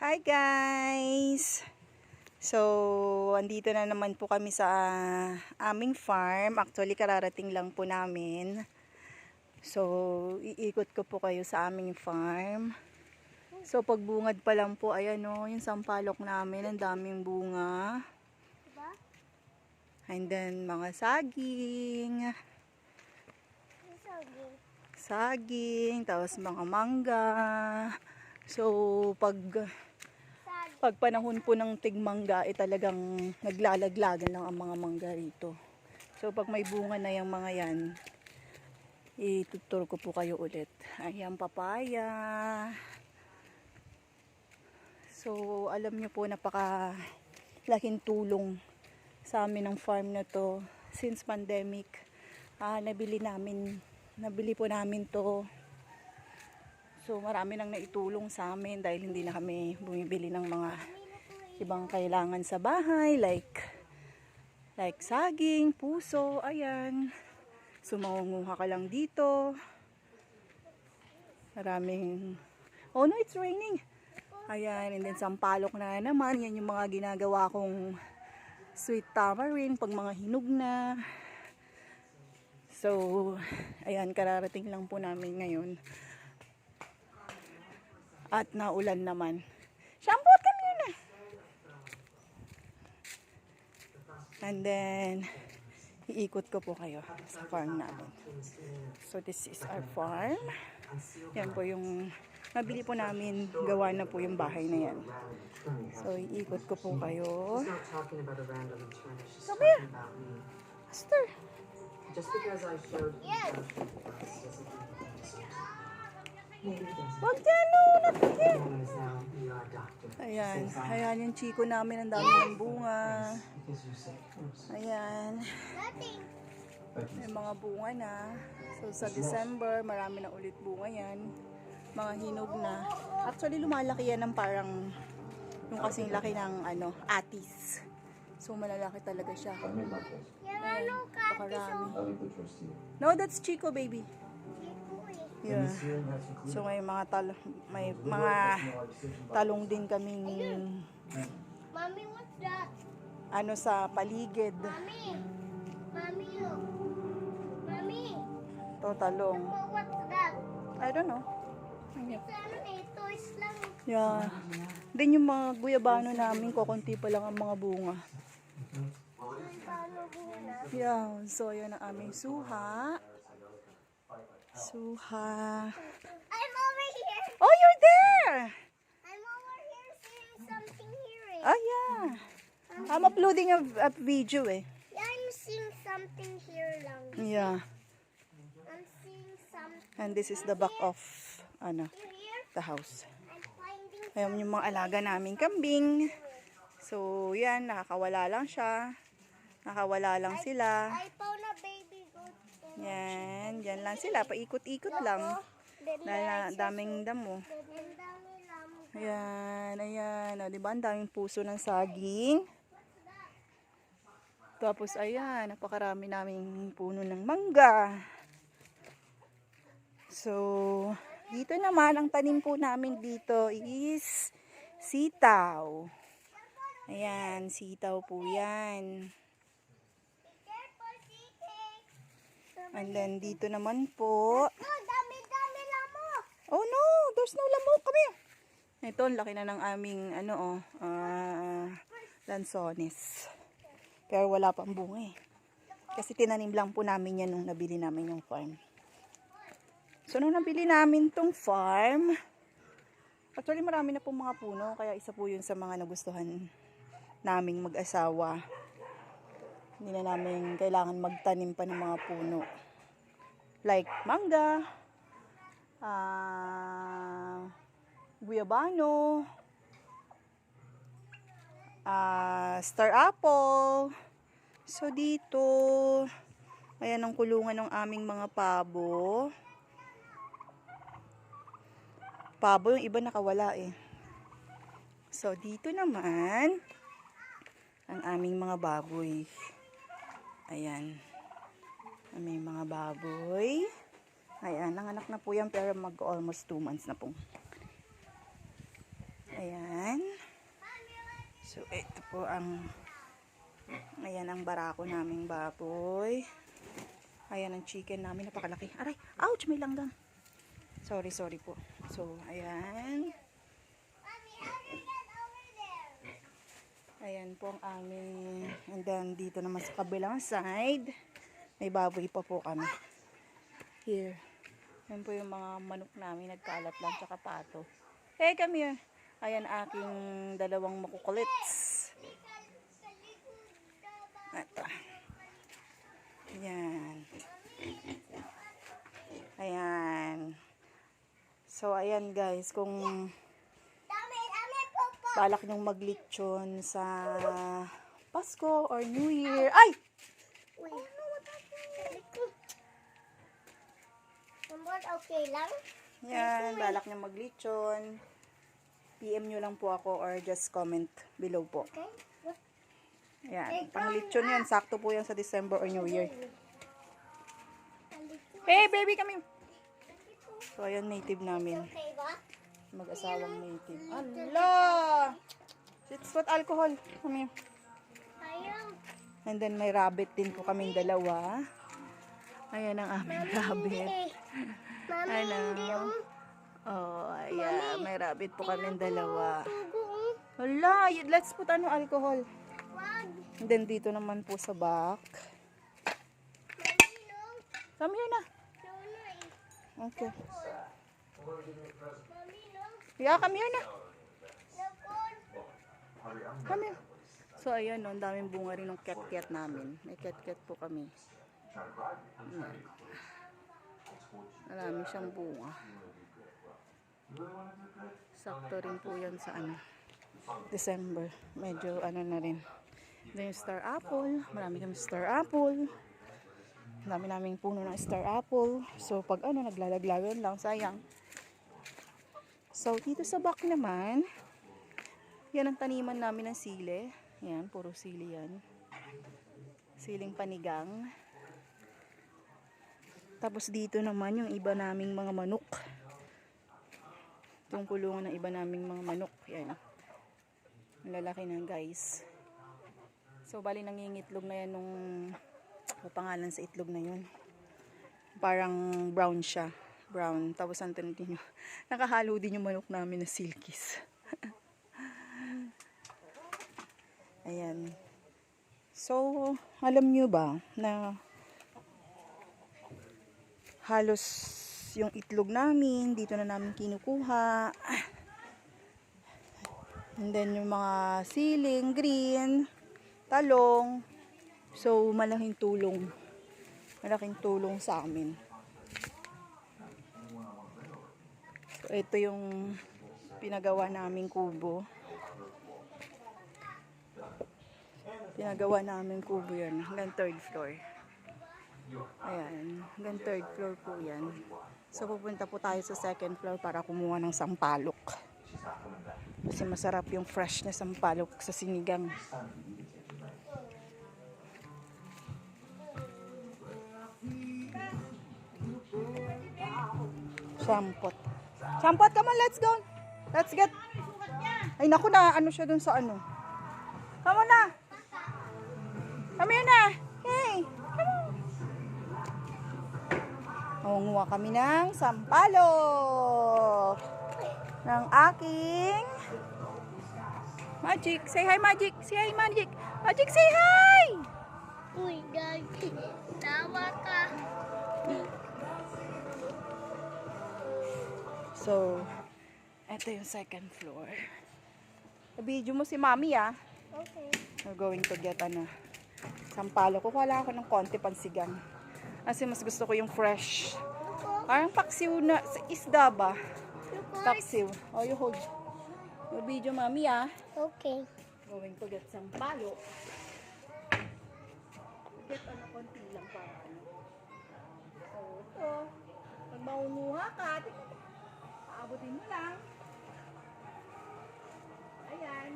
Hi guys! So, andito na naman po kami sa aming farm. Actually, kararating lang po namin. So, iikot ko po kayo sa aming farm. So, pagbungad pa lang po, ayan o, yung sampalok namin, ang daming bunga. And then, mga saging. Saging, tapos mga mangga. So, pag panahon po ng tigmangga, talagang naglalaglagan lang ang mga mangga rito. So, pag may bunga na yung mga yan, ituturo ko po kayo ulit. Ayan, papaya. So, alam nyo po, napakalaking tulong sa amin ng farm na to. Since pandemic, nabili po namin to. So, marami nang naitulong sa amin dahil hindi na kami bumibili ng mga ibang kailangan sa bahay. Like saging, puso, ayan. So, mangunguha ka lang dito. Maraming, oh no, it's raining. Ayan, and then sampalok na naman. Yan yung mga ginagawa kong sweet tamarind pag mga hinog na. So, ayan, kararating lang po namin ngayon. At naulan naman. Shampoo, come here na. And then, iikot ko po kayo sa farm namin. So, this is our farm. Yan po yung nabili po namin. Gawa na po yung bahay na yan. So, iikot ko po kayo. Come here. Master. Just because I showed wag yan, no, natigil. Ayan, ayan yung chiko namin, ang dami ng bunga. Ayan. May mga bunga na. So sa December, marami na ulit bunga yan. Mga hinog na. Actually, lumalaki yan ng parang yung kasing laki ng atis. So malalaki talaga siya. Ayan, pakarami. No, that's chiko, baby. Yeah. So may mga talong din kaming Mommy, what's that? Sa paligid. Mommy, look. Mommy. To talong. What's that? I don't know. Toys lang. Yeah. Then yung mga guyabano namin, kukunti pa lang ang mga bunga. Yeah. So yun ang aming suha. Suha. I'm over here. Oh, you're there! I'm over here seeing something here. Oh, yeah. I'm uploading a video eh. Yeah, I'm seeing something here lang. Yeah. I'm seeing something. And this is the back of Here. the house. I'm finding. Ayan yung mga alaga naming kambing. So, yan. Nakakawala lang siya. Nakawala lang sila. I found a baby goat. Yan. Yan lang sila. Paikot-ikot lang. Dahil daming damo. Ayan. Ayan. O, diba? Ang daming puso ng saging. Tapos, ayan. Napakarami naming puno ng mangga. So, dito naman, ang tanim po namin dito is sitaw. Ayan. Sitaw po yan. And then, dito naman po. Dami lamok. Oh no, there's no lamok. Come here. Ito, laki na ng aming, lansones. Pero wala pang bunga eh. Kasi tinanim lang po namin yan nung nabili namin yung farm. So, nung nabili namin tong farm, actually marami na pong mga puno. Kaya isa po yun sa mga nagustuhan naming mag-asawa. Hindi na namin kailangan magtanim pa ng mga puno. Like mangga, guyabano, star apple. So dito, ayan ang kulungan ng aming mga pabo. Pabo, yung iba nakawala eh. So dito naman, ang aming mga baboy. Ayan. May mga baboy. Ayan, nanganak na po yan pero mag-almost 2 months na po. Ayan. So, ito po ayan ang barako naming baboy. Ayan ang chicken namin, napakalaki. Aray, ouch, may langgam. Sorry po. So, ayan. Ayan po ang aming, and then dito naman sa kabilang side, may baboy pa po kami. Here. Ayan po yung mga manok namin, nagkalat lang, tsaka pato. Hey, come here. Ayan aking dalawang makukulits. Ito. Ayan. Ayan. So, ayan guys, kung balak nyong maglitsyon sa Pasko or New Year. Ay! Uy. Oh no, what happened? Okay lang? Yan, balak nyong maglitsyon. PM nyo lang po ako or just comment below po. Okay. What? Yan, pang litsyon yan. Sakto po yan sa December or New Year. Hey, baby, kami. So, ayan, native namin. Okay ba? Mag-asawang native. Allah! It's what alcohol. Kami. Ayaw. And then, may rabbit din po kaming dalawa. Ayan ang aming rabbit. Mami, Ano? hindi oh. Oh, ayan. May rabbit po kaming dalawa. Tugo. Hala, let's put alcohol. Wag. And then, dito naman po sa back. Mami, no. Come here na. No, no. Okay. Mami, no. Yeah, come here na. No, phone. Come here. So, ayan, no, ang daming bunga rin ng cat-cat namin. May cat-cat po kami. Ayan. Marami siyang bunga. Sakto rin po yan sa December. Medyo na rin. Ito yung star apple. Marami kami star apple. Dami naming puno ng star apple. So, pag naglalaglagan lang, sayang. So, dito sa back naman, yan ang taniman namin ng sili. Yan, puro sili yan. Siling panigang. Tapos dito naman yung iba naming mga manok. Itong kulungan ng iba naming mga manok. Yan. Ang lalaki na guys. So, bali nangingitlog na yan nung pangalan sa itlog na yun. Parang brown siya. Brown. Tapos antin din yung nakahalo din yung manok namin na silkies. Ayan. So, alam nyo ba na halos yung itlog namin, dito na namin kinukuha. And then yung mga siling, green, talong. So, malaking tulong. Malaking tulong sa amin. So, ito yung pinagawa naming kubo. Pinagawa namin kubo yan. Hanggang 3rd floor. Ayan. Hanggang 3rd floor po yan. So, pupunta po tayo sa 2nd floor para kumuha ng sampalok. Kasi masarap yung fresh na sampalok sa sinigang. Shampot. Shampot, come on, let's go. Let's get. Ay, naku na. Ano siya dun sa ano? Come on na. Come here na. Hey. Come on. Mangunguha kami ng sampalok. Ng aking Magic. Say hi, Magic. Say hi, Magic. Magic, say hi. Uy, guys. Tawa ka. So, ito yung 2nd floor. Video mo si Mami, ah. Okay. We're going to get sampalok. Kukuha lang ako ng konti pansigang. Kasi mas gusto ko yung fresh. Parang paksiw na isda ba? Paksiw. Oh, you hold. Your video, Mami, ah. Okay. Going to get sampalok. Get konti lang para So, ito. Pag maunguha ka, aabutin mo lang. Ayan.